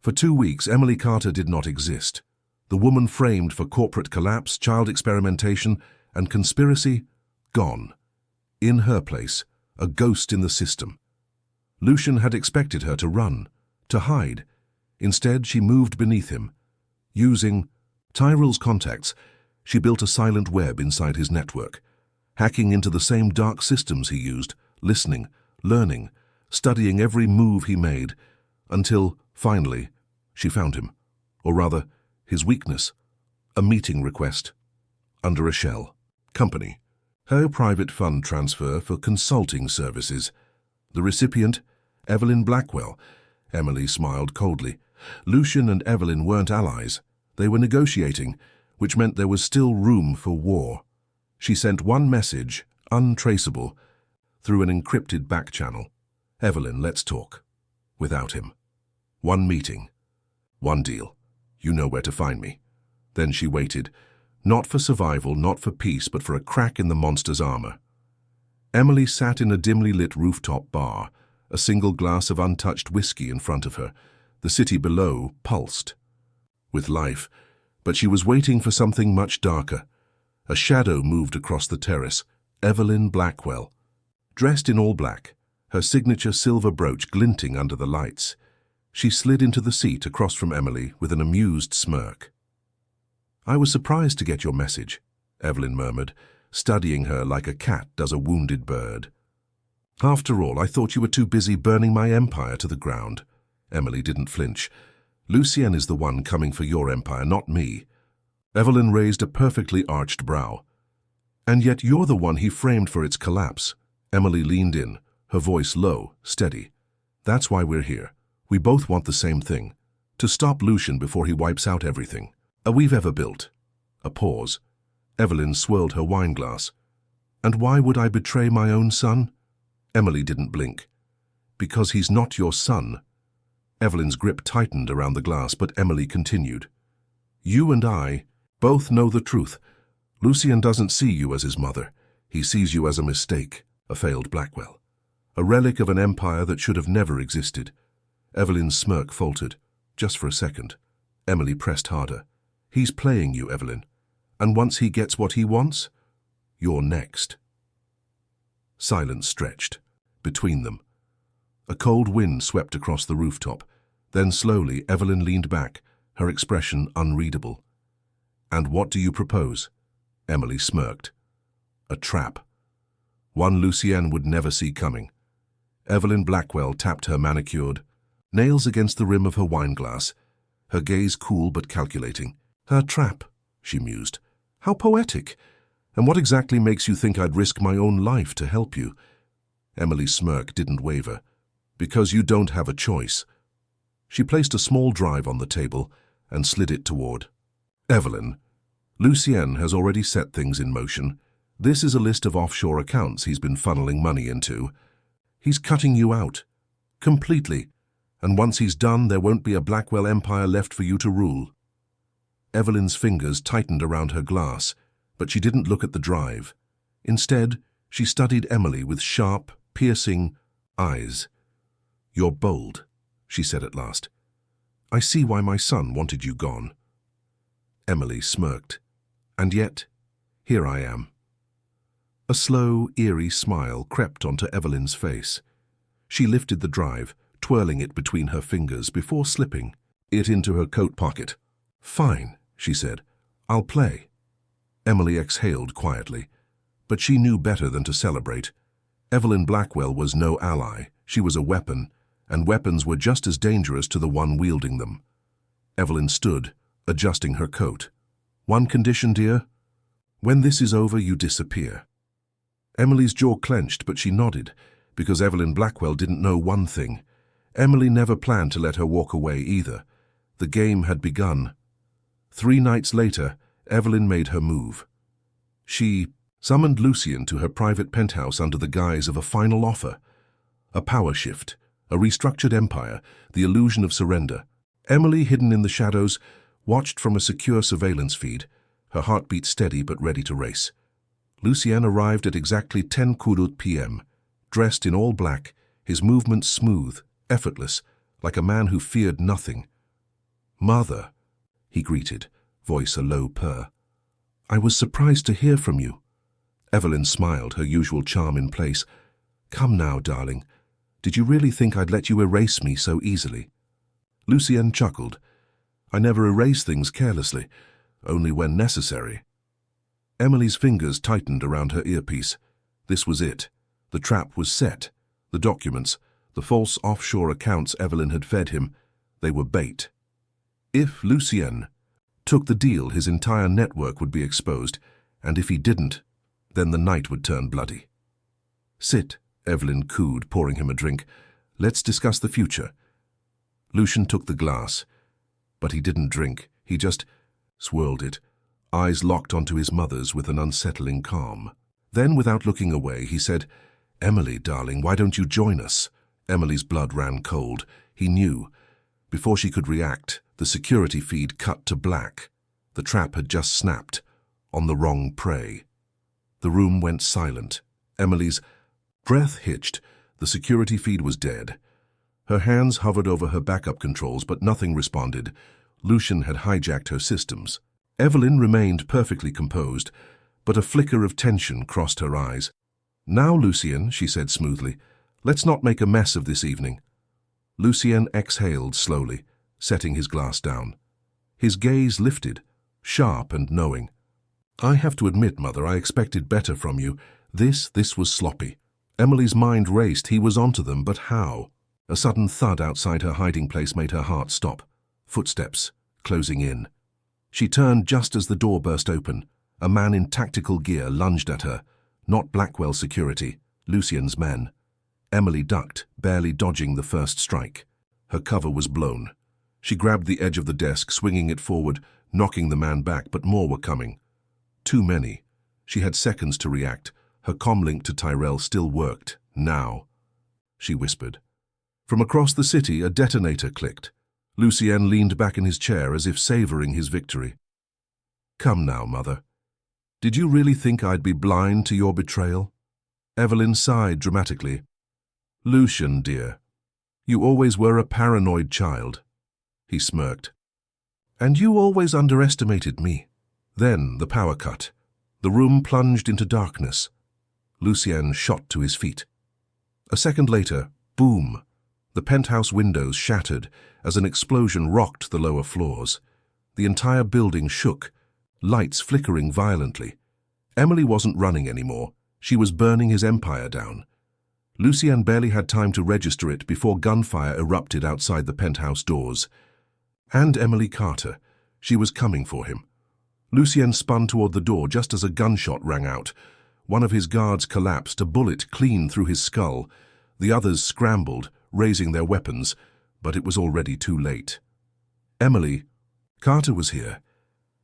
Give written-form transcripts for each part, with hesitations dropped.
For 2 weeks, Emily Carter did not exist. The woman framed for corporate collapse, child experimentation, and conspiracy, gone. In her place, a ghost in the system. Lucian had expected her to run, to hide. Instead, she moved beneath him. Using Tyrell's contacts, she built a silent web inside his network, hacking into the same dark systems he used, listening, learning, studying every move he made, until, finally, she found him. Or rather, his weakness. A meeting request. Under a shell. Company. Her private fund transfer for consulting services. The recipient, Evelyn Blackwell. Emily smiled coldly. Lucian and Evelyn weren't allies. They were negotiating, which meant there was still room for war. She sent one message, untraceable, through an encrypted back channel. Evelyn, let's talk. Without him. One meeting. One deal. You know where to find me. Then she waited, not for survival, not for peace, but for a crack in the monster's armor. Emily sat in a dimly lit rooftop bar, a single glass of untouched whiskey in front of her. The city below pulsed with life, but she was waiting for something much darker. A shadow moved across the terrace. Evelyn Blackwell. Dressed in all black, her signature silver brooch glinting under the lights. She slid into the seat across from Emily with an amused smirk. I was surprised to get your message, Evelyn murmured, studying her like a cat does a wounded bird. After all, I thought you were too busy burning my empire to the ground. Emily didn't flinch. Lucien is the one coming for your empire, not me. Evelyn raised a perfectly arched brow. And yet you're the one he framed for its collapse. Emily leaned in, her voice low, steady. That's why we're here. We both want the same thing. To stop Lucian before he wipes out everything. We've ever built. A pause. Evelyn swirled her wine glass. And why would I betray my own son? Emily didn't blink. Because he's not your son. Evelyn's grip tightened around the glass, but Emily continued. You and I both know the truth. Lucien doesn't see you as his mother. He sees you as a mistake, a failed Blackwell. A relic of an empire that should have never existed. Evelyn's smirk faltered. Just for a second. Emily pressed harder. He's playing you, Evelyn. And once he gets what he wants, you're next. Silence stretched between them. A cold wind swept across the rooftop. Then slowly Evelyn leaned back, her expression unreadable. And what do you propose? Emily smirked. A trap. One Lucien would never see coming. Evelyn Blackwell tapped her manicured nails against the rim of her wineglass, her gaze cool but calculating. Her trap, she mused. How poetic. And what exactly makes you think I'd risk my own life to help you? Emily's smirk didn't waver. Because you don't have a choice. She placed a small drive on the table and slid it toward Evelyn. Lucien has already set things in motion. This is a list of offshore accounts he's been funneling money into. He's cutting you out. Completely. And once he's done, there won't be a Blackwell empire left for you to rule. Evelyn's fingers tightened around her glass, but she didn't look at the drive. Instead, she studied Emily with sharp, piercing eyes. You're bold, she said at last. I see why my son wanted you gone. Emily smirked. And yet, here I am. A slow, eerie smile crept onto Evelyn's face. She lifted the drive, twirling it between her fingers before slipping it into her coat pocket. Fine, she said. I'll play. Emily exhaled quietly, but she knew better than to celebrate. Evelyn Blackwell was no ally. She was a weapon, and weapons were just as dangerous to the one wielding them. Evelyn stood, adjusting her coat. One condition, dear? When this is over, you disappear. Emily's jaw clenched, but she nodded, because Evelyn Blackwell didn't know one thing. Emily never planned to let her walk away either. The game had begun. 3 nights later, Evelyn made her move. She summoned Lucien to her private penthouse under the guise of a final offer. A power shift, a restructured empire, the illusion of surrender. Emily, hidden in the shadows, watched from a secure surveillance feed, her heartbeat steady but ready to race. Lucien arrived at exactly 10 p.m., dressed in all black, his movements smooth, effortless, like a man who feared nothing. "Mother," he greeted, voice a low purr. "I was surprised to hear from you." Evelyn smiled, her usual charm in place. "Come now, darling. Did you really think I'd let you erase me so easily?" Lucienne chuckled. "I never erase things carelessly, only when necessary." Emily's fingers tightened around her earpiece. This was it. The trap was set. The documents, the false offshore accounts Evelyn had fed him, they were bait. If Lucien took the deal, his entire network would be exposed, and if he didn't, then the night would turn bloody. "Sit," Evelyn cooed, pouring him a drink. "Let's discuss the future." Lucien took the glass, but he didn't drink. He just swirled it, eyes locked onto his mother's with an unsettling calm. Then, without looking away, he said, "Emily, darling, why don't you join us?" Emily's blood ran cold. He knew. Before she could react, the security feed cut to black. The trap had just snapped, on the wrong prey. The room went silent. Emily's breath hitched. The security feed was dead. Her hands hovered over her backup controls, but nothing responded. Lucien had hijacked her systems. Evelyn remained perfectly composed, but a flicker of tension crossed her eyes. "Now, Lucien," she said smoothly, "let's not make a mess of this evening." Lucien exhaled slowly, setting his glass down. His gaze lifted, sharp and knowing. "I have to admit, Mother, I expected better from you. This was sloppy." Emily's mind raced. He was onto them, but how? A sudden thud outside her hiding place made her heart stop. Footsteps, closing in. She turned just as the door burst open. A man in tactical gear lunged at her. Not Blackwell security, Lucien's men. Emily ducked, barely dodging the first strike. Her cover was blown. She grabbed the edge of the desk, swinging it forward, knocking the man back, but more were coming. Too many. She had seconds to react. Her comlink to Tyrell still worked. Now, she whispered. From across the city, a detonator clicked. Lucien leaned back in his chair as if savoring his victory. "Come now, Mother. Did you really think I'd be blind to your betrayal?" Evelyn sighed dramatically. "Lucien, dear, you always were a paranoid child." He smirked. "And you always underestimated me." Then the power cut. The room plunged into darkness. Lucien shot to his feet. A second later, boom! The penthouse windows shattered as an explosion rocked the lower floors. The entire building shook, lights flickering violently. Emily wasn't running anymore. She was burning his empire down. Lucien barely had time to register it before gunfire erupted outside the penthouse doors. And Emily Carter. She was coming for him. Lucien spun toward the door just as a gunshot rang out. One of his guards collapsed, a bullet clean through his skull. The others scrambled, raising their weapons, but it was already too late. Emily Carter was here.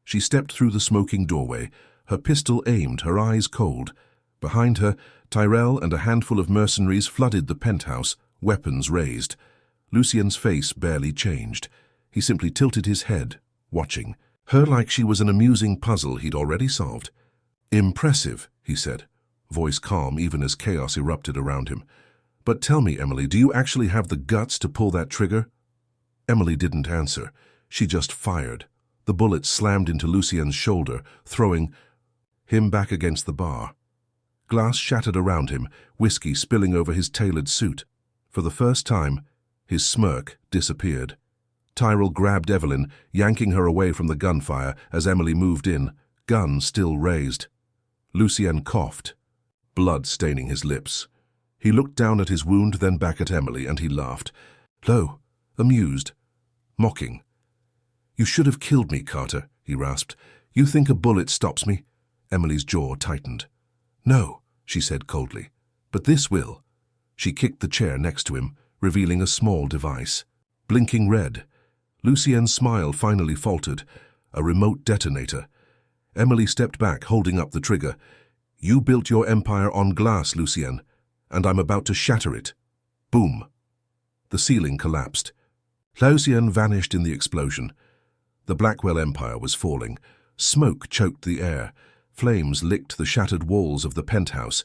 She stepped through the smoking doorway, her pistol aimed, her eyes cold. Behind her, Tyrell and a handful of mercenaries flooded the penthouse, weapons raised. Lucien's face barely changed. He simply tilted his head, watching her like she was an amusing puzzle he'd already solved. "Impressive," he said, voice calm even as chaos erupted around him. "But tell me, Emily, do you actually have the guts to pull that trigger?" Emily didn't answer. She just fired. The bullet slammed into Lucien's shoulder, throwing him back against the bar. Glass shattered around him, whiskey spilling over his tailored suit. For the first time, his smirk disappeared. Tyrell grabbed Evelyn, yanking her away from the gunfire as Emily moved in, gun still raised. Lucien coughed, blood staining his lips. He looked down at his wound, then back at Emily, and he laughed. Low, amused, mocking. "You should have killed me, Carter," he rasped. "You think a bullet stops me?" Emily's jaw tightened. "No," she said coldly, "but this will." She kicked the chair next to him, revealing a small device. Blinking red. Lucien's smile finally faltered. A remote detonator. Emily stepped back, holding up the trigger. "You built your empire on glass, Lucien, and I'm about to shatter it." Boom. The ceiling collapsed. Lucien vanished in the explosion. The Blackwell Empire was falling. Smoke choked the air. Flames licked the shattered walls of the penthouse.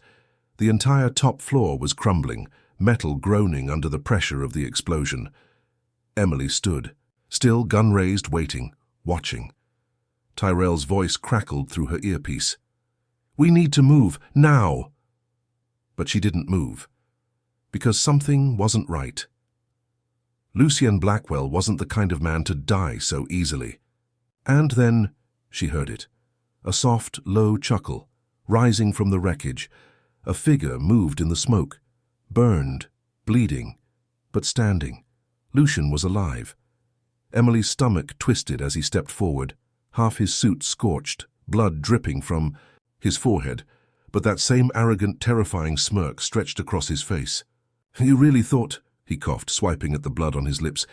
The entire top floor was crumbling, metal groaning under the pressure of the explosion. Emily stood, Still, gun raised, waiting, watching. Tyrell's voice crackled through her earpiece. "We need to move, now!" But she didn't move, because something wasn't right. Lucien Blackwell wasn't the kind of man to die so easily. And then she heard it. A soft, low chuckle, rising from the wreckage. A figure moved in the smoke, burned, bleeding, but standing. Lucien was alive. Emily's stomach twisted as he stepped forward, half his suit scorched, blood dripping from his forehead, but that same arrogant, terrifying smirk stretched across his face. "You really thought," he coughed, swiping at the blood on his lips,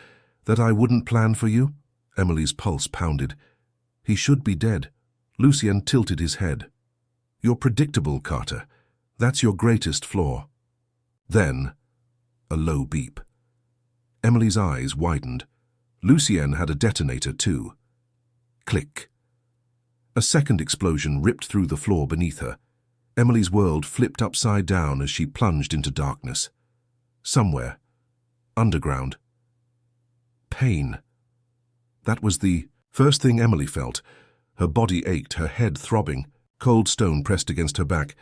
"that I wouldn't plan for you?" Emily's pulse pounded. "He should be dead." Lucien tilted his head. "You're predictable, Carter. That's your greatest flaw." Then, a low beep. Emily's eyes widened. Lucien had a detonator too. Click. A second explosion ripped through the floor beneath her. Emily's world flipped upside down as she plunged into darkness. Somewhere, underground. Pain. That was the first thing Emily felt. Her body ached, her head throbbing, cold stone pressed against her back.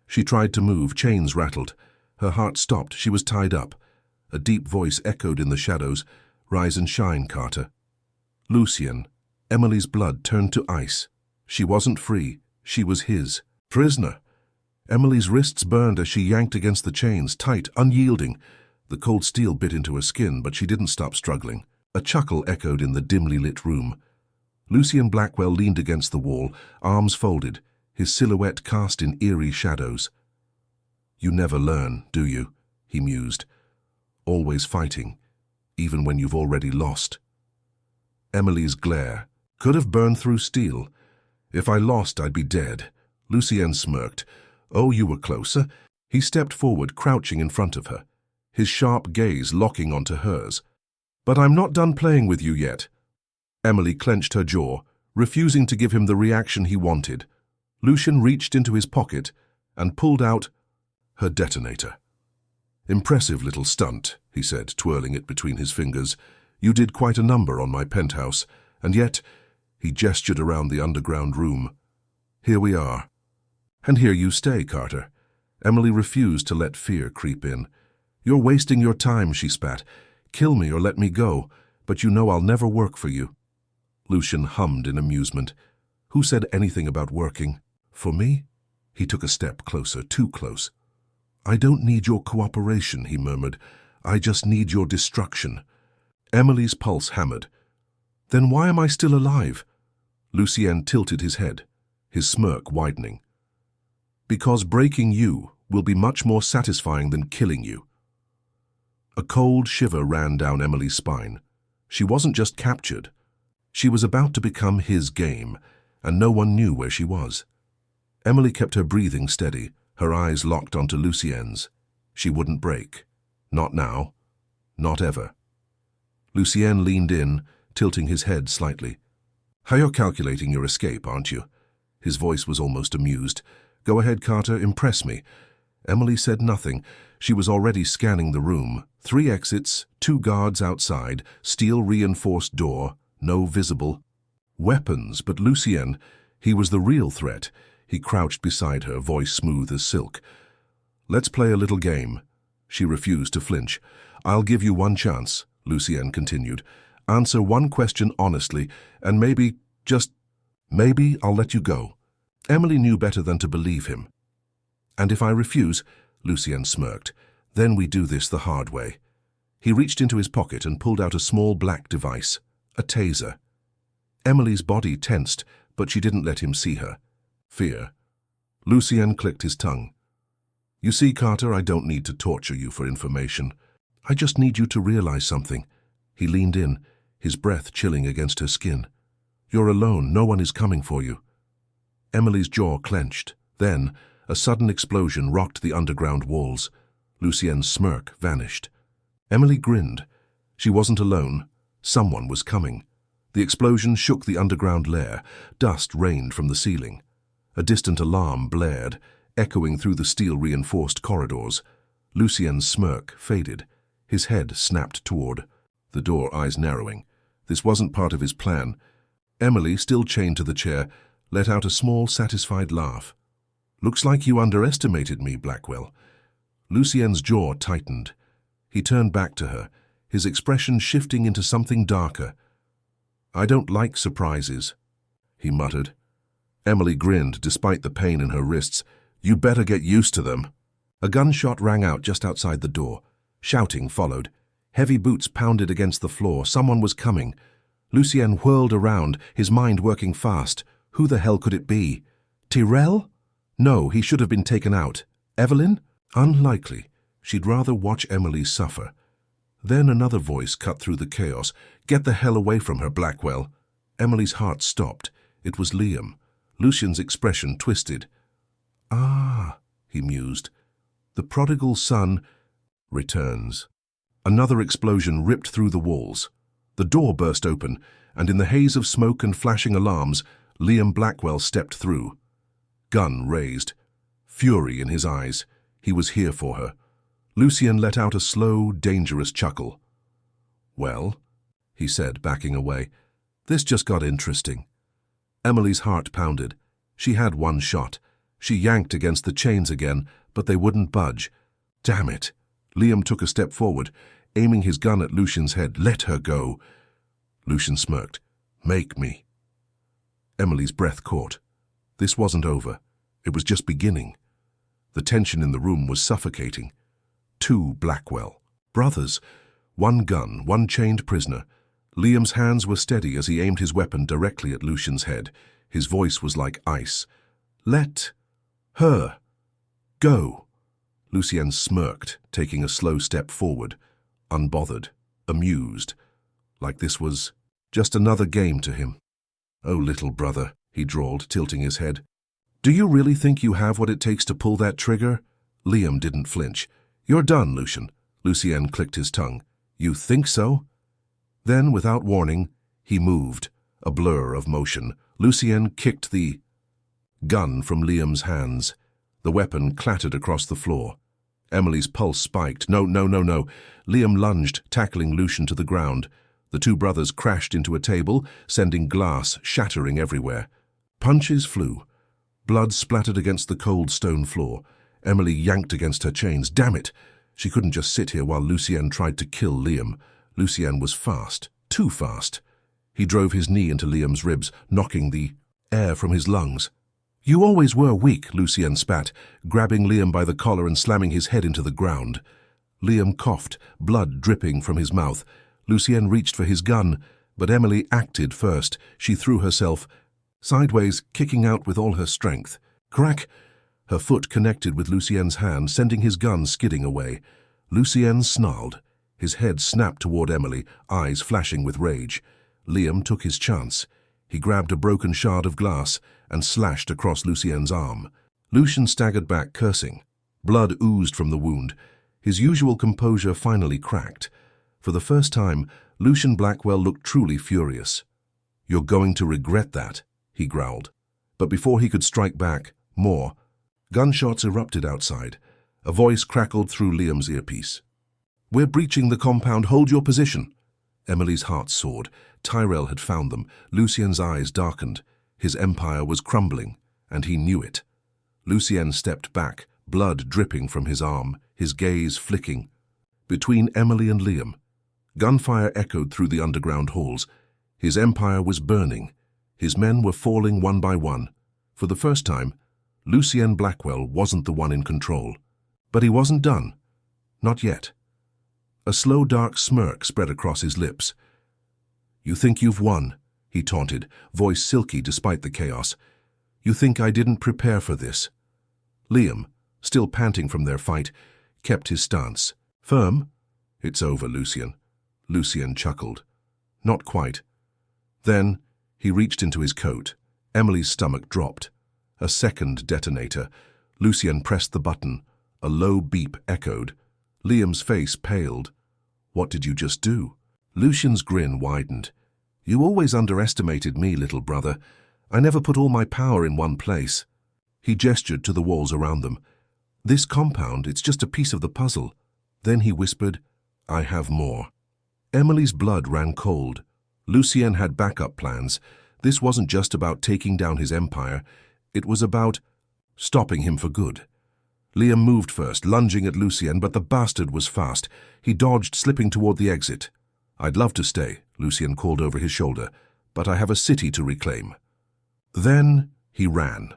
She tried to move, chains rattled. Her heart stopped, she was tied up. A deep voice echoed in the shadows. "Rise and shine, Carter." Lucien. Emily's blood turned to ice. She wasn't free, she was his. Prisoner. Emily's wrists burned as she yanked against the chains, tight, unyielding. The cold steel bit into her skin, but she didn't stop struggling. A chuckle echoed in the dimly lit room. Lucien Blackwell leaned against the wall, arms folded, his silhouette cast in eerie shadows. "You never learn, do you?" he mused. "Always fighting, even when you've already lost." Emily's glare could have burned through steel. "If I lost, I'd be dead." Lucien smirked. "Oh, you were closer." He stepped forward, crouching in front of her, his sharp gaze locking onto hers. "But I'm not done playing with you yet." Emily clenched her jaw, refusing to give him the reaction he wanted. Lucien reached into his pocket and pulled out her detonator. "Impressive little stunt," he said, twirling it between his fingers. "You did quite a number on my penthouse, and yet—" he gestured around the underground room. "Here we are. And here you stay, Carter." Emily refused to let fear creep in. "You're wasting your time," she spat. "Kill me or let me go, but you know I'll never work for you." Lucien hummed in amusement. "Who said anything about working? For me?" He took a step closer, too close. "I don't need your cooperation," he murmured. "I just need your destruction." Emily's pulse hammered. "Then why am I still alive?" Lucien tilted his head, his smirk widening. "Because breaking you will be much more satisfying than killing you." A cold shiver ran down Emily's spine. She wasn't just captured. She was about to become his game, and no one knew where she was. Emily kept her breathing steady, her eyes locked onto Lucien's. She wouldn't break. Not now. Not ever. Lucien leaned in, tilting his head slightly. "How you're calculating your escape, aren't you?" His voice was almost amused. "Go ahead, Carter, impress me." Emily said nothing. She was already scanning the room. 3 exits, 2 guards outside, steel-reinforced door, no visible weapons. But Lucien, he was the real threat. He crouched beside her, voice smooth as silk. "Let's play a little game." She refused to flinch. "I'll give you one chance," Lucien continued. "Answer one question honestly, and maybe, just maybe, I'll let you go." Emily knew better than to believe him. "And if I refuse," Lucien smirked, "then we do this the hard way." He reached into his pocket and pulled out a small black device, a taser. Emily's body tensed, but she didn't let him see her. Fear. Lucien clicked his tongue. "You see, Carter, I don't need to torture you for information. I just need you to realize something." He leaned in, his breath chilling against her skin. "You're alone. No one is coming for you." Emily's jaw clenched. Then, a sudden explosion rocked the underground walls. Lucien's smirk vanished. Emily grinned. She wasn't alone. Someone was coming. The explosion shook the underground lair. Dust rained from the ceiling. A distant alarm blared, echoing through the steel-reinforced corridors. Lucien's smirk faded. His head snapped toward the door, eyes narrowing. This wasn't part of his plan. Emily, still chained to the chair, let out a small, satisfied laugh. "Looks like you underestimated me, Blackwell." Lucien's jaw tightened. He turned back to her, his expression shifting into something darker. "I don't like surprises," he muttered. Emily grinned, despite the pain in her wrists. "You better get used to them." A gunshot rang out just outside the door. Shouting followed. Heavy boots pounded against the floor. Someone was coming. Lucien whirled around, his mind working fast. Who the hell could it be? Tyrell? No, he should have been taken out. Evelyn? Unlikely. She'd rather watch Emily suffer. Then another voice cut through the chaos. "Get the hell away from her, Blackwell." Emily's heart stopped. It was Liam. Lucien's expression twisted. "Ah," he mused. "The prodigal son returns." Another explosion ripped through the walls. The door burst open, and in the haze of smoke and flashing alarms, Liam Blackwell stepped through. Gun raised. Fury in his eyes. He was here for her. Lucien let out a slow, dangerous chuckle. "Well," he said, backing away, "this just got interesting." Emily's heart pounded. She had one shot. She yanked against the chains again, but they wouldn't budge. Damn it. Liam took a step forward, aiming his gun at Lucien's head. "Let her go." Lucien smirked. "Make me." Emily's breath caught. This wasn't over. It was just beginning. The tension in the room was suffocating. Two Blackwell. Brothers. One gun, one chained prisoner. Liam's hands were steady as he aimed his weapon directly at Lucien's head. His voice was like ice. "Let her go." Lucien smirked, taking a slow step forward, unbothered, amused, like this was just another game to him. "Oh, little brother," he drawled, tilting his head. "Do you really think you have what it takes to pull that trigger?" Liam didn't flinch. "You're done, Lucien." Lucien clicked his tongue. "You think so?" Then, without warning, he moved, a blur of motion. Lucien kicked the gun from Liam's hands. The weapon clattered across the floor. Emily's pulse spiked. No. Liam lunged, tackling Lucien to the ground. The two brothers crashed into a table, sending glass shattering everywhere. Punches flew. Blood splattered against the cold stone floor. Emily yanked against her chains. Damn it! She couldn't just sit here while Lucien tried to kill Liam. Lucien was fast. Too fast. He drove his knee into Liam's ribs, knocking the air from his lungs. "You always were weak," Lucien spat, grabbing Liam by the collar and slamming his head into the ground. Liam coughed, blood dripping from his mouth. Lucien reached for his gun, but Emily acted first. She threw herself sideways, kicking out with all her strength. Crack! Her foot connected with Lucien's hand, sending his gun skidding away. Lucien snarled. His head snapped toward Emily, eyes flashing with rage. Liam took his chance. He grabbed a broken shard of glass and slashed across Lucien's arm. Lucien staggered back, cursing. Blood oozed from the wound. His usual composure finally cracked. For the first time, Lucien Blackwell looked truly furious. "You're going to regret that," he growled. But before he could strike back, more. Gunshots erupted outside. A voice crackled through Liam's earpiece. "We're breaching the compound. Hold your position." Emily's heart soared. Tyrell had found them. Lucien's eyes darkened. His empire was crumbling, and he knew it. Lucien stepped back, blood dripping from his arm, his gaze flicking. Between Emily and Liam, gunfire echoed through the underground halls. His empire was burning. His men were falling one by one. For the first time, Lucien Blackwell wasn't the one in control. But he wasn't done. Not yet. A slow, dark smirk spread across his lips. "You think you've won," he taunted, voice silky despite the chaos. "You think I didn't prepare for this?" Liam, still panting from their fight, kept his stance. Firm? "It's over, Lucien." Lucien chuckled. "Not quite." Then he reached into his coat. Emily's stomach dropped. A second detonator. Lucien pressed the button. A low beep echoed. Liam's face paled. "What did you just do?" Lucien's grin widened. "You always underestimated me, little brother. I never put all my power in one place." He gestured to the walls around them. "This compound, it's just a piece of the puzzle." Then he whispered, "I have more." Emily's blood ran cold. Lucien had backup plans. This wasn't just about taking down his empire, it was about stopping him for good. Liam moved first, lunging at Lucien, but the bastard was fast. He dodged, slipping toward the exit. "I'd love to stay," Lucien called over his shoulder, "but I have a city to reclaim." Then he ran.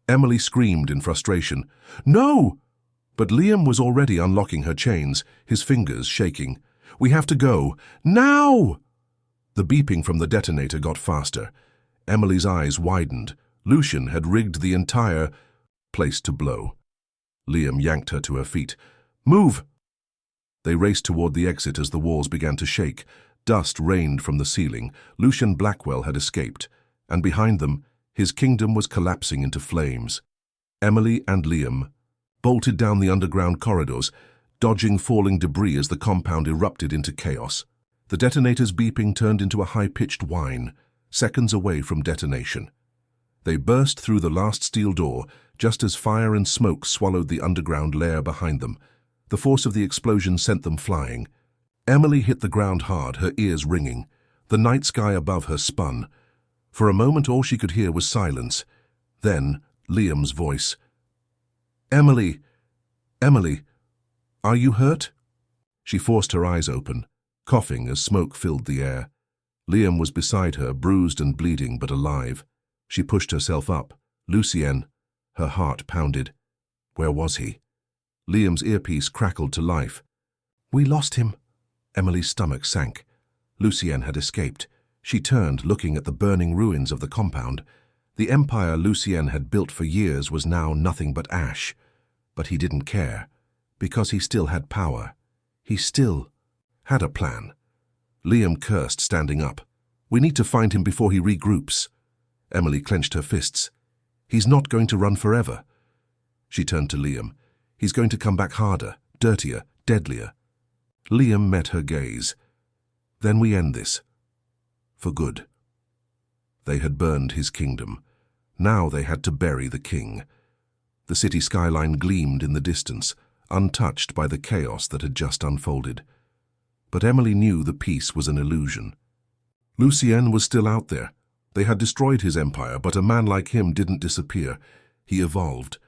Emily screamed in frustration, "No!" But Liam was already unlocking her chains, his fingers shaking. "We have to go. Now!" The beeping from the detonator got faster. Emily's eyes widened. Lucien had rigged the entire place to blow. Liam yanked her to her feet. "Move!" They raced toward the exit as the walls began to shake. Dust rained from the ceiling. Lucien Blackwell had escaped, and behind them, his kingdom was collapsing into flames. Emily and Liam bolted down the underground corridors, dodging falling debris as the compound erupted into chaos. The detonator's beeping turned into a high-pitched whine, seconds away from detonation. They burst through the last steel door, just as fire and smoke swallowed the underground lair behind them. The force of the explosion sent them flying. Emily hit the ground hard, her ears ringing. The night sky above her spun. For a moment all she could hear was silence. Then Liam's voice. "Emily! Emily! Are you hurt?" She forced her eyes open, coughing as smoke filled the air. Liam was beside her, bruised and bleeding, but alive. She pushed herself up. Lucien. Her heart pounded. Where was he? Liam's earpiece crackled to life. "We lost him." Emily's stomach sank. Lucien had escaped. She turned, looking at the burning ruins of the compound. The empire Lucien had built for years was now nothing but ash. But he didn't care, because he still had power. He still had a plan. Liam cursed, standing up. "We need to find him before he regroups." Emily clenched her fists. "He's not going to run forever." She turned to Liam. "He's going to come back harder, dirtier, deadlier." Liam met her gaze. "Then we end this. For good." They had burned his kingdom. Now they had to bury the king. The city skyline gleamed in the distance, untouched by the chaos that had just unfolded. But Emily knew the peace was an illusion. Lucien was still out there. They had destroyed his empire, but a man like him didn't disappear. He evolved.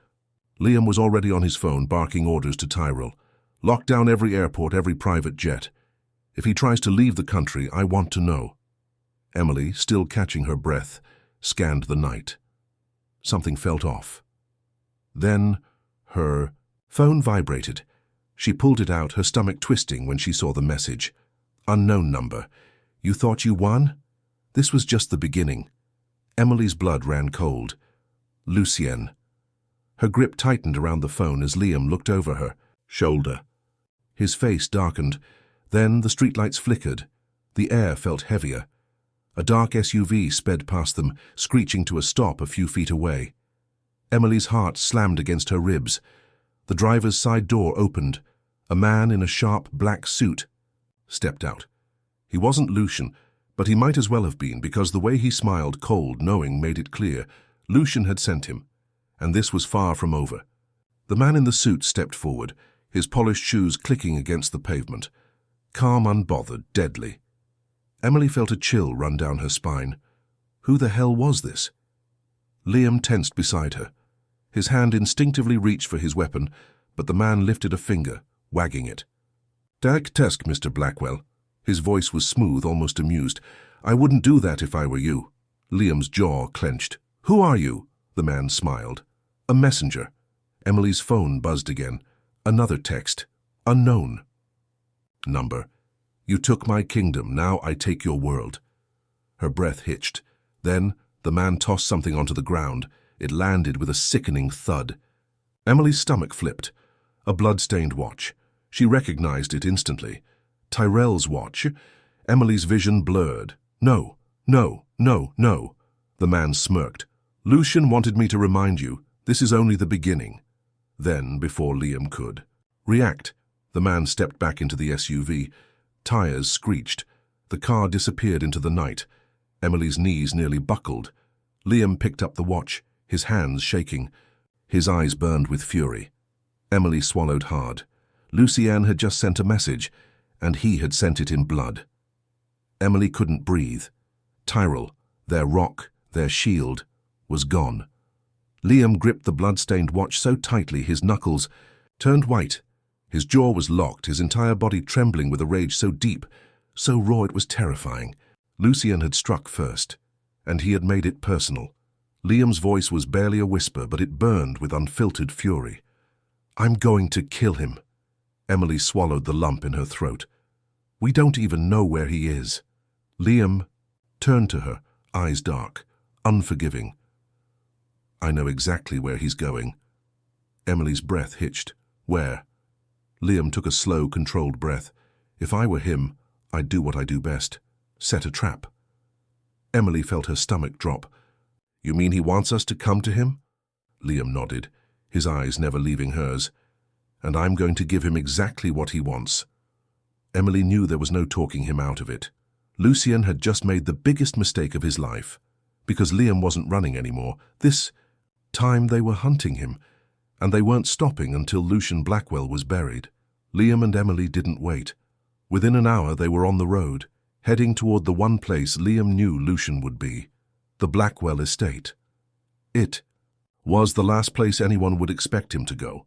Liam was already on his phone, barking orders to Tyrell. "Lock down every airport, every private jet. If he tries to leave the country, I want to know." Emily, still catching her breath, scanned the night. Something felt off. Then her phone vibrated. She pulled it out, her stomach twisting when she saw the message. "Unknown number. You thought you won?" This was just the beginning. Emily's blood ran cold. Lucien. Her grip tightened around the phone as Liam looked over her shoulder. His face darkened. Then the streetlights flickered. The air felt heavier. A dark SUV sped past them, screeching to a stop a few feet away. Emily's heart slammed against her ribs. The driver's side door opened. A man in a sharp black suit stepped out. He wasn't Lucien, but he might as well have been, because the way he smiled, cold, knowing, made it clear. Lucien had sent him, and this was far from over. The man in the suit stepped forward, his polished shoes clicking against the pavement. Calm, unbothered, deadly. Emily felt a chill run down her spine. Who the hell was this? Liam tensed beside her. His hand instinctively reached for his weapon, but the man lifted a finger, wagging it. "Dag tesk, Mr. Blackwell." His voice was smooth, almost amused. "I wouldn't do that if I were you." Liam's jaw clenched. "Who are you?" The man smiled. "A messenger." Emily's phone buzzed again. Another text. Unknown. Number. "You took my kingdom, now I take your world." Her breath hitched. Then the man tossed something onto the ground. It landed with a sickening thud. Emily's stomach flipped. A blood-stained watch. She recognized it instantly. Tyrell's watch. Emily's vision blurred. "No, no, no, no." The man smirked. "Lucien wanted me to remind you, this is only the beginning." Then, before Liam could react, the man stepped back into the SUV. Tires screeched. The car disappeared into the night. Emily's knees nearly buckled. Liam picked up the watch, his hands shaking. His eyes burned with fury. Emily swallowed hard. Lucien had just sent a message, and he had sent it in blood. Emily couldn't breathe. Tyrell, their rock, their shield, was gone. Liam gripped the blood-stained watch so tightly his knuckles turned white. His jaw was locked, his entire body trembling with a rage so deep, so raw it was terrifying. Lucien had struck first, and he had made it personal. Liam's voice was barely a whisper, but it burned with unfiltered fury. "I'm going to kill him." Emily swallowed the lump in her throat. "We don't even know where he is." Liam turned to her, eyes dark, unforgiving. "I know exactly where he's going." Emily's breath hitched. "Where?" Liam took a slow, controlled breath. "If I were him, I'd do what I do best. Set a trap." Emily felt her stomach drop. "You mean he wants us to come to him?" Liam nodded, his eyes never leaving hers. "And I'm going to give him exactly what he wants." Emily knew there was no talking him out of it. Lucien had just made the biggest mistake of his life. Because Liam wasn't running anymore, this time they were hunting him, and they weren't stopping until Lucian Blackwell was buried. Liam and Emily didn't wait. Within an hour they were on the road, heading toward the one place Liam knew Lucian would be, the Blackwell estate. It was the last place anyone would expect him to go.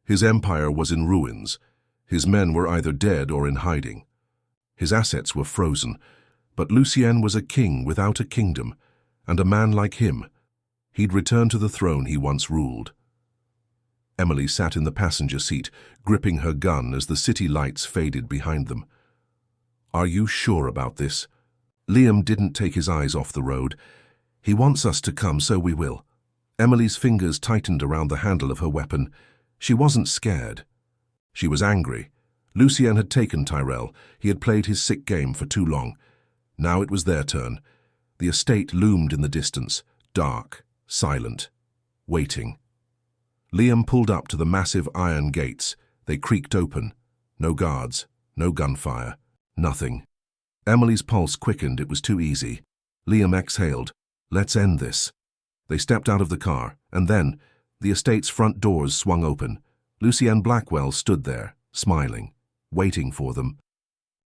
His empire was in ruins. His men were either dead or in hiding. His assets were frozen, but Lucien was a king without a kingdom, and a man like him. He'd return to the throne he once ruled. Emily sat in the passenger seat, gripping her gun as the city lights faded behind them. "Are you sure about this?" Liam didn't take his eyes off the road. "He wants us to come, so we will." Emily's fingers tightened around the handle of her weapon. She wasn't scared. She was angry. Lucien had taken Tyrell. He had played his sick game for too long. Now it was their turn. The estate loomed in the distance, dark, silent, waiting. Liam pulled up to the massive iron gates. They creaked open. No guards, no gunfire, nothing. Emily's pulse quickened. It was too easy. Liam exhaled. "Let's end this." They stepped out of the car, and then the estate's front doors swung open. Lucien Blackwell stood there, smiling, waiting for them.